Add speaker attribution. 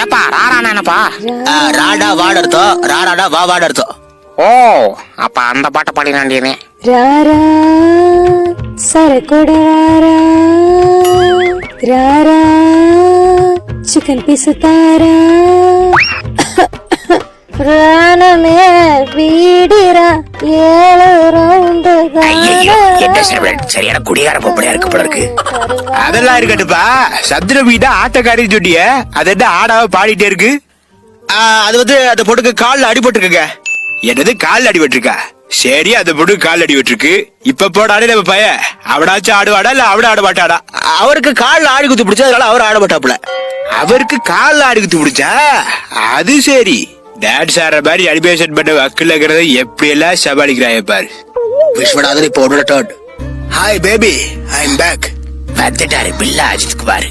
Speaker 1: ஏப்பா ராரானா என்னப்பா?
Speaker 2: ராடா வாட அர்த்தம், ராராடா வா வாட அர்த்தம்.
Speaker 1: ஓ அப்ப அந்த பாட்டை பாடி வேண்டியனே.
Speaker 3: ராரா சரக்கோட ராரா ராரா சிக்கன் பீஸ் தாரா ராணமே வீடிரா 7 ரவுண்டு
Speaker 2: சரியான குடிகார பொப்படையா இருக்கு போல இருக்கு.
Speaker 4: அதெல்லாம் இருக்கட்டுப்பா, சந்திரமி தான் ஆட்டக்காரி சொட்டிய, அது என்ன ஆடாவ பாடிட்டே இருக்கு?
Speaker 2: அது வந்து அந்த பொண்ணுக்கு கால்ல அடிபட்டு இருக்குங்க.
Speaker 4: என்னது கால் அடிபட்டிருக்கா? சரி, அந்த பொண்ணு கால் அடிபட்டிருக்கு. இப்ப போடாடே நம்ம பைய அவனாச்சும் ஆடுவாடா இல்ல அவட ஆட மாட்டாடா?
Speaker 2: அவருக்கு கால்ல ஆடி குத்து பிடிச்சா, அதனால அவர் ஆட மாட்டாப்புல.
Speaker 4: அவருக்கு கால் ஆடி குத்து பிடிச்சா? அது சரி. டான்ஸ் ஆடுற மாதிரி அனிமேஷன் பண்ண வக்கில்ங்கிறத எப்படி எல்லாம் சமாளிக்கிறாய பாரு.
Speaker 2: விஸ்வநாதன் இப்போ turn. Hi baby, I am back.
Speaker 4: வந்துட்டாரு பில்லா அஜித்குமார்.